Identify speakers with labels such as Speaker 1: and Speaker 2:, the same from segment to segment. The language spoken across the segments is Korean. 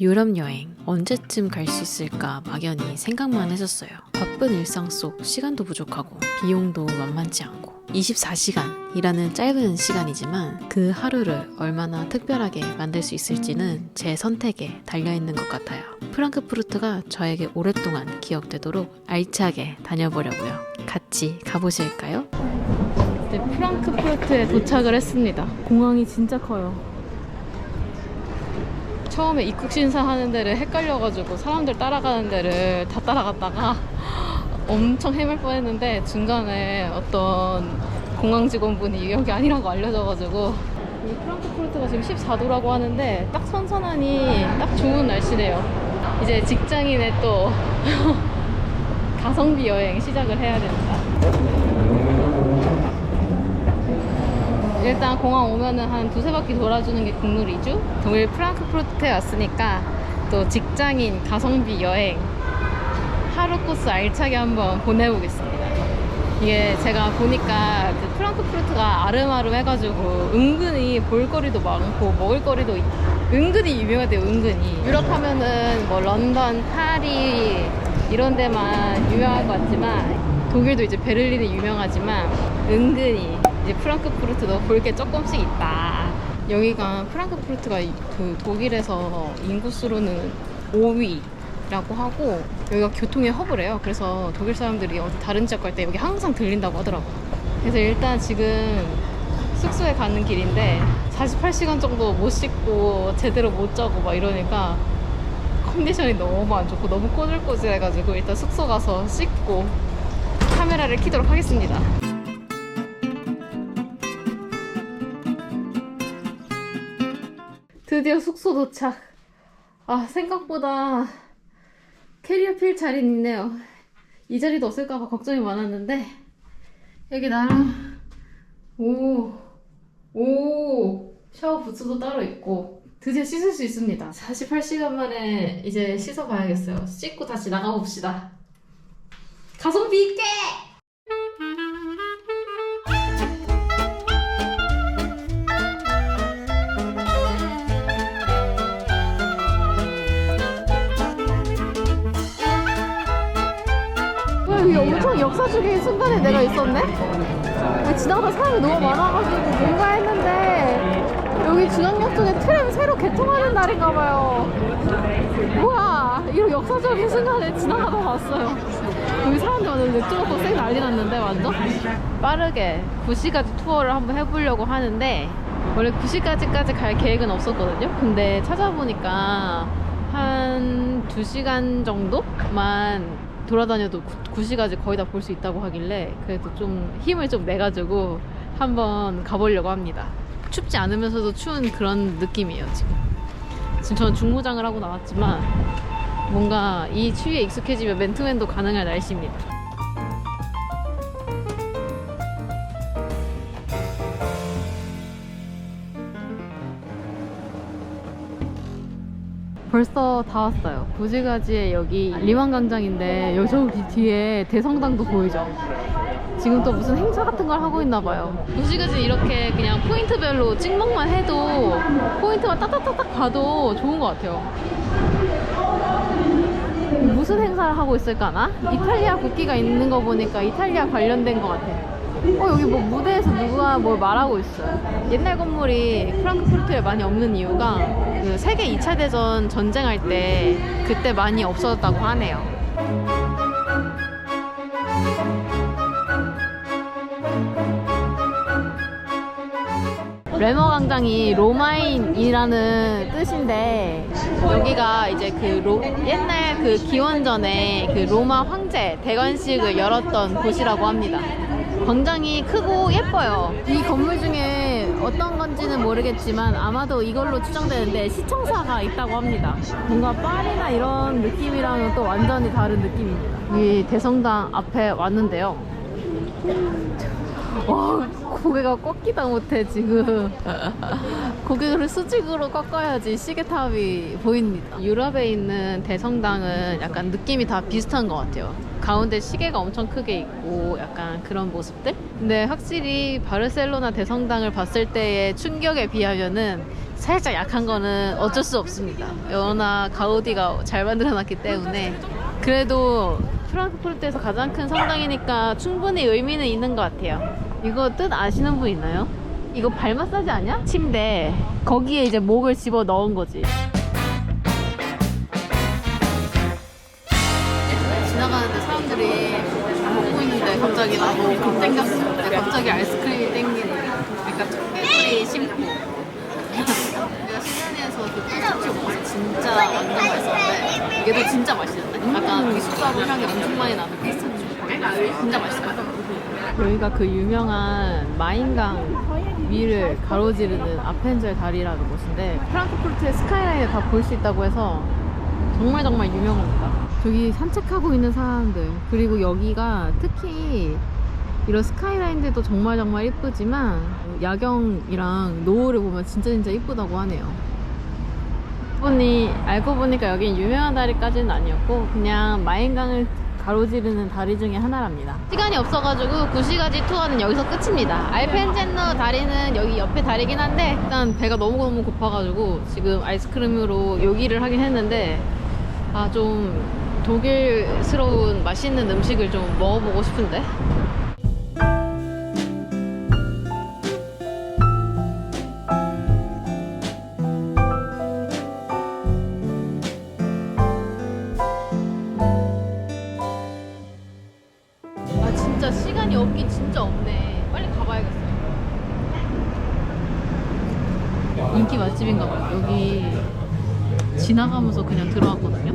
Speaker 1: 유럽 여행 언제쯤 갈 수 있을까 막연히 생각만 했었어요. 바쁜 일상 속 시간도 부족하고 비용도 만만치 않고 24시간이라는 짧은 시간이지만 그 하루를 얼마나 특별하게 만들 수 있을지는 제 선택에 달려있는 것 같아요. 프랑크푸르트가 저에게 오랫동안 기억되도록 알차게 다녀보려고요. 같이 가보실까요? 네, 프랑크푸르트에 도착을 했습니다. 공항이 진짜 커요. 처음에 입국 심사하는 데를 헷갈려가지고 사람들 따라가는 데를 다 따라갔다가 엄청 헤맬 뻔했는데 중간에 어떤 공항 직원분이 여기 아니라고 알려줘가지고 여기 프랑크푸르트가 지금 14도라고 하는데 딱 선선하니 딱 좋은 날씨네요. 이제 직장인의 또 가성비 여행 시작을 해야 된다. 일단 공항 오면은 한 두세 바퀴 돌아주는 게 국룰이죠. 독일 프랑크푸르트에 왔으니까 또 직장인 가성비 여행 하루 코스 알차게 한번 보내보겠습니다. 이게 제가 보니까 그 프랑크푸르트가 아름아름 해가지고 은근히 볼거리도 많고 먹을거리도 은근히 유명하대요. 은근히 유럽 하면은 뭐 런던, 파리 이런 데만 유명할 것 같지만 독일도 이제 베를린이 유명하지만 은근히 이제 프랑크푸르트도 볼 게 조금씩 있다. 여기가 프랑크푸르트가 그 독일에서 인구수로는 5위라고 하고 여기가 교통의 허브래요. 그래서 독일 사람들이 어디 다른 지역 갈 때 여기 항상 들린다고 하더라고요. 그래서 일단 지금 숙소에 가는 길인데 48시간 정도 못 씻고 제대로 못 자고 막 이러니까 컨디션이 너무 안 좋고 너무 꼬질꼬질해가지고 일단 숙소 가서 씻고 카메라를 켜도록 하겠습니다. 드디어 숙소 도착. 아, 생각보다 캐리어 필 자리는 있네요. 이 자리도 없을까봐 걱정이 많았는데 여기 나름 샤워 부스도 따로 있고 드디어 씻을 수 있습니다. 48시간 만에 이제 씻어봐야겠어요. 씻고 다시 나가봅시다. 가성비 있게! 여기 엄청 역사적인 순간에 내가 있었네? 지나가다 사람이 너무 많아가지고 뭔가 했는데 여기 중앙역 쪽에 트램 새로 개통하는 날인가봐요. 뭐야, 이런 역사적인 순간에 지나가다 왔어요. 여기 사람들 완전 맥주 먹고 쌩 난리 났는데 완전? 빠르게 9시까지 투어를 한번 해보려고 하는데 원래 9시까지까지 갈 계획은 없었거든요. 근데 찾아보니까 한 2시간 정도만 돌아다녀도 9시까지 거의 다 볼 수 있다고 하길래 그래도 좀 힘을 좀 내가지고 한번 가보려고 합니다. 춥지 않으면서도 추운 그런 느낌이에요. 지금 저는 중무장을 하고 나왔지만 뭔가 이 추위에 익숙해지면 맨투맨도 가능할 날씨입니다. 벌써 다 왔어요. 부지가지에 여기 리만광장인데 여기 저기 뒤에 대성당도 보이죠? 지금 또 무슨 행사 같은 걸 하고 있나 봐요. 부지가지 이렇게 그냥 포인트별로 찍먹만 해도 포인트만 따닥따닥 봐도 좋은 것 같아요. 무슨 행사를 하고 있을까나? 이탈리아 국기가 있는 거 보니까 이탈리아 관련된 것 같아요. 여기 뭐 무대에서 누가 뭘 말하고 있어요. 옛날 건물이 프랑크푸르트에 많이 없는 이유가 그 세계 2차 대전 전쟁할 때 그때 많이 없어졌다고 하네요. 레머 광장이 로마인이라는 뜻인데 여기가 이제 옛날 그 기원전에 그 로마 황제 대관식을 열었던 곳이라고 합니다. 광장이 크고 예뻐요. 이 건물 중에 어떤 건지는 모르겠지만 아마도 이걸로 추정되는데 시청사가 있다고 합니다. 뭔가 파리나 이런 느낌이랑은 또 완전히 다른 느낌입니다. 이 대성당 앞에 왔는데요. 와, 고개가 꺾이다 못해 지금. 고개를 수직으로 꺾어야지 시계탑이 보입니다. 유럽에 있는 대성당은 약간 느낌이 다 비슷한 것 같아요. 가운데 시계가 엄청 크게 있고 약간 그런 모습들? 근데 확실히 바르셀로나 대성당을 봤을 때의 충격에 비하면은 살짝 약한 거는 어쩔 수 없습니다. 워낙 가우디가 잘 만들어놨기 때문에. 그래도 프랑크푸르트에서 가장 큰 성당이니까 충분히 의미는 있는 것 같아요. 이거 뜻 아시는 분 있나요? 이거 발 마사지 아니야? 침대 거기에 이제 목을 집어 넣은 거지. 지나가는데 사람들이 먹고 있는데 갑자기 나도 급 땡겼어. 근데 갑자기 아이스크림이 땡기네. 그러니까 초콜릿 심고. 내가 시드니에서 그 피자치 먹어서 진짜 완전 맛있었는데 얘도 진짜 맛있는데? 약간 미숫가루 향이 엄청 많이 나는 피스타치오. 진짜 맛있어요. 여기가 그 유명한 마인강 위를 가로지르는 아펜젤 다리라는 곳인데 프랑크푸르트의 스카이라인을 다 볼 수 있다고 해서 정말 유명합니다. 저기 산책하고 있는 사람들, 그리고 여기가 특히 이런 스카이라인들도 정말 이쁘지만 야경이랑 노을을 보면 진짜 이쁘다고 하네요. 알고 보니까 여긴 유명한 다리까지는 아니었고 그냥 마인강을 가로지르는 다리 중에 하나랍니다. 시간이 없어가지고 구시가지 투어는 여기서 끝입니다. 알펜젠너 다리는 여기 옆에 다리긴 한데 일단 배가 너무 고파가지고 지금 아이스크림으로 요기를 하긴 했는데 좀 독일스러운 맛있는 음식을 좀 먹어보고 싶은데. 진짜 시간이 없긴 진짜 없네. 빨리 가봐야겠어요. 인기 맛집인가 봐요. 여기 지나가면서 그냥 들어왔거든요.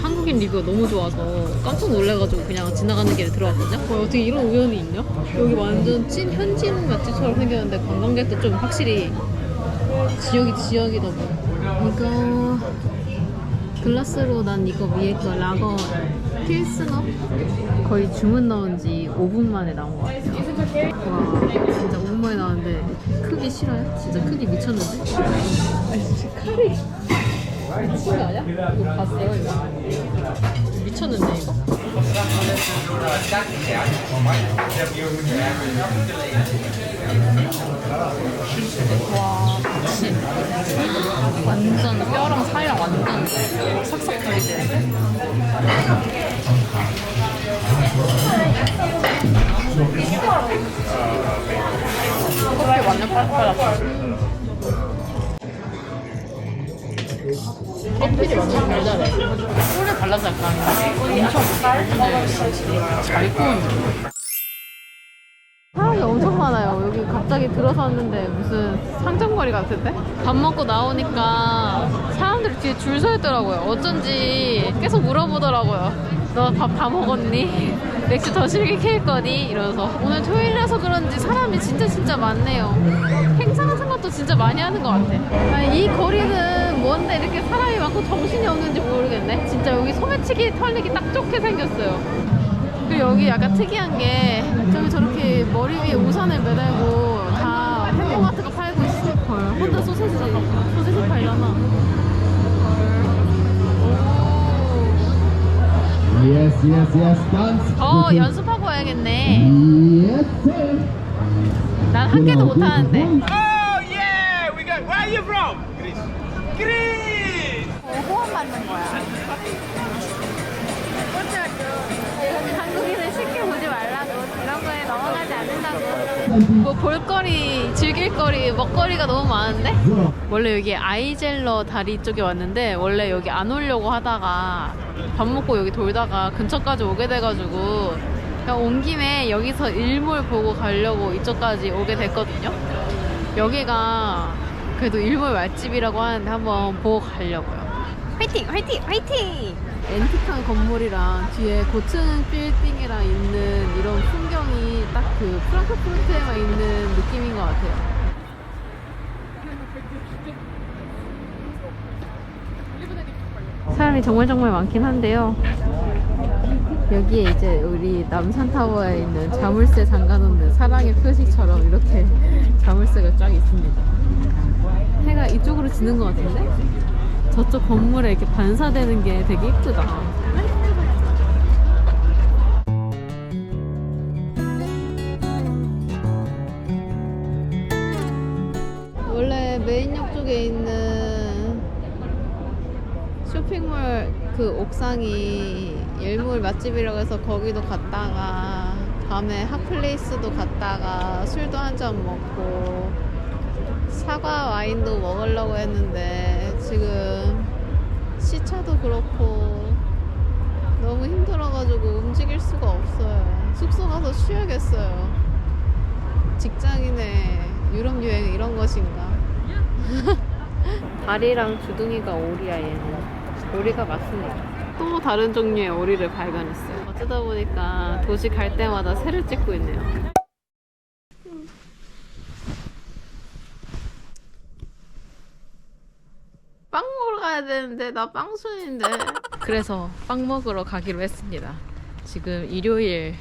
Speaker 1: 한국인 리뷰가 너무 좋아서 깜짝 놀래가지고 그냥 지나가는 길에 들어왔거든요. 어떻게 이런 우연이 있냐? 여기 완전 찐 현지인 맛집처럼 생겼는데 관광객도 좀 확실히 지역이다 뭐. 이거 글라스로 난 이거 위에 거 라거 필스너 거의 주문 넣은 지 5분 만에 나온 것 같아요. 와 진짜 5분 만에 나왔는데 크기 싫어요? 진짜 크기 미쳤는데? 진짜 칼이 미친 거 아니야? 이거 봤어요 이거? 미쳤는데 이거? 와 미친 완전 뼈랑 살이랑 완전 삭삭하게 되는데? 커피 완전 팔팔하다. 커피를 완전 달달해. 꿀을 발라서 약간 엄청 잘 구운. 사람이 엄청 많아요. 여기 갑자기 들어섰는데 무슨 상점거리 같은데? 밥 먹고 나오니까 사람들이 뒤에 줄 서 있더라고요. 어쩐지 계속 물어보더라고요. 너 밥 다 먹었니? 맥주 더 즐길 거니? 이러면서. 오늘 토요일이라서 그런지 사람이 진짜 많네요. 행사 같은 것도 진짜 많이 하는 것 같아. 이 거리는 뭔데 이렇게 사람이 많고 정신이 없는지 모르겠네. 진짜 여기 소매치기 털리기 딱 좋게 생겼어요. 그리고 여기 약간 특이한 게 저렇게 머리 위에 우산을 매달고 다 햄버거 같은 거 팔고 있어. 헐, 혼자 소세지 팔잖아.
Speaker 2: Yes, dance.
Speaker 1: 연습하고 와야겠네.
Speaker 2: Yes, sir.
Speaker 1: 난 한 개도 못 하는데.
Speaker 3: Oh yeah, we got. Where are you from? Greece.
Speaker 1: 호환 받는 거야. 한국인은 쉽게 보지 말라고. 이런 거에 넘어가지 않는다고. 뭐 볼거리, 즐길거리, 먹거리가 너무 많은데? 원래 여기 아이젤러 다리 쪽에 왔는데 원래 여기 안 오려고 하다가 밥 먹고 여기 돌다가 근처까지 오게 돼가지고 그냥 온 김에 여기서 일몰 보고 가려고 이쪽까지 오게 됐거든요. 여기가 그래도 일몰 맛집이라고 하는데 한번 보고 가려고요. 화이팅! 앤틱한 건물이랑 뒤에 고층 빌딩이랑 있는 이런 풍경이 딱 그 프랑크푸르트에만 있는 느낌인 것 같아요. 사람이 정말 많긴 한데요. 여기에 이제 우리 남산타워에 있는 자물쇠 잠가놓는 사랑의 표시처럼 이렇게 자물쇠가 쫙 있습니다. 해가 이쪽으로 지는 것 같은데? 저쪽 건물에 이렇게 반사되는 게 되게 이쁘다. 원래 메인역 쪽에 쇼핑몰 그 옥상이 일몰 맛집이라고 해서 거기도 갔다가 밤에 핫플레이스도 갔다가 술도 한 잔 먹고 사과 와인도 먹으려고 했는데 지금 시차도 그렇고 너무 힘들어가지고 움직일 수가 없어요. 숙소 가서 쉬어야겠어요. 직장인의 유럽 여행 이런 것인가? 다리랑 주둥이가 오리야 얘는. 오리가 맞습니다. 또 다른 종류의 오리를 발견했어요. 어쩌다 보니까 도시 갈 때마다 새를 찍고 있네요. 빵 먹으러 가야 되는데 나 빵순인데. 그래서 빵 먹으러 가기로 했습니다. 지금 일요일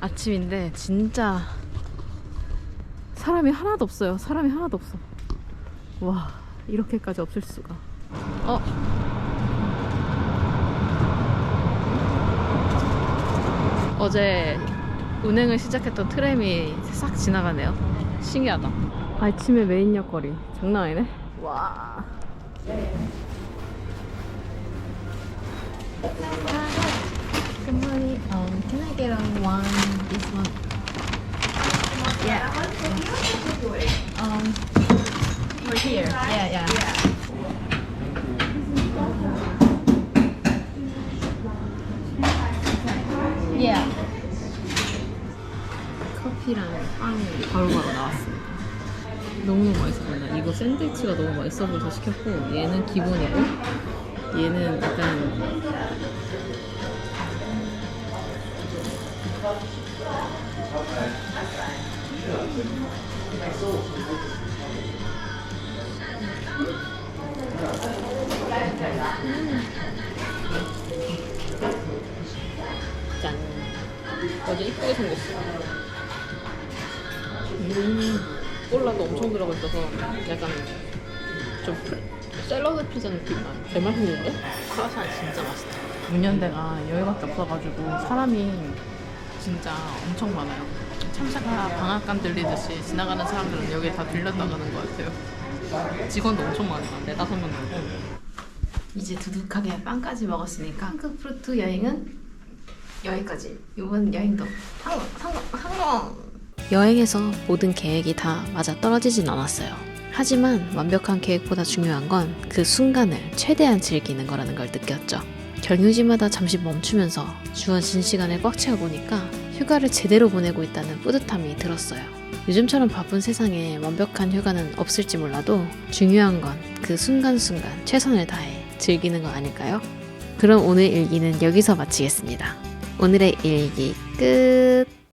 Speaker 1: 아침인데 진짜 사람이 하나도 없어요. 사람이 하나도 없어. 와, 이렇게까지 없을 수가. 어제 운행을 시작했던 트램이 싹 지나가네요. 신기하다. 아침에 메인역거리 장난 아니네. 와. Good morning. Can I get one? This one. Yeah. We're here. Yeah. Yeah. 커피랑 빵이 바로바로 나왔습니다. 너무 맛있어 보인다. 이거 샌드위치가 너무 맛있어 보여서 시켰고, 얘는 기본이고, 얘는 약간 짠. 완전 이쁘게 생겼어. 콜라도 엄청 들어가 있어서 약간 좀 샐러드 피자 느낌 나. 개 맛있는데? 크라상 진짜 맛있다. 문연대가 여기밖에 없어가지고 사람이 진짜 엄청 많아요. 참새가 방앗간 들리듯이 지나가는 사람들은 여기에 다 들렸다가는 것 같아요. 직원도 엄청 많아. 4-5명 되고. 이제 두둑하게 빵까지 먹었으니까 프랑크푸르트 여행은 여기까지. 이번 여행도 성공! 여행에서 모든 계획이 다 맞아 떨어지진 않았어요. 하지만 완벽한 계획보다 중요한 건 그 순간을 최대한 즐기는 거라는 걸 느꼈죠. 경유지마다 잠시 멈추면서 주어진 시간을 꽉 채워보니까 휴가를 제대로 보내고 있다는 뿌듯함이 들었어요. 요즘처럼 바쁜 세상에 완벽한 휴가는 없을지 몰라도 중요한 건 그 순간순간 최선을 다해 즐기는 거 아닐까요? 그럼 오늘 일기는 여기서 마치겠습니다. 오늘의 일기 끝!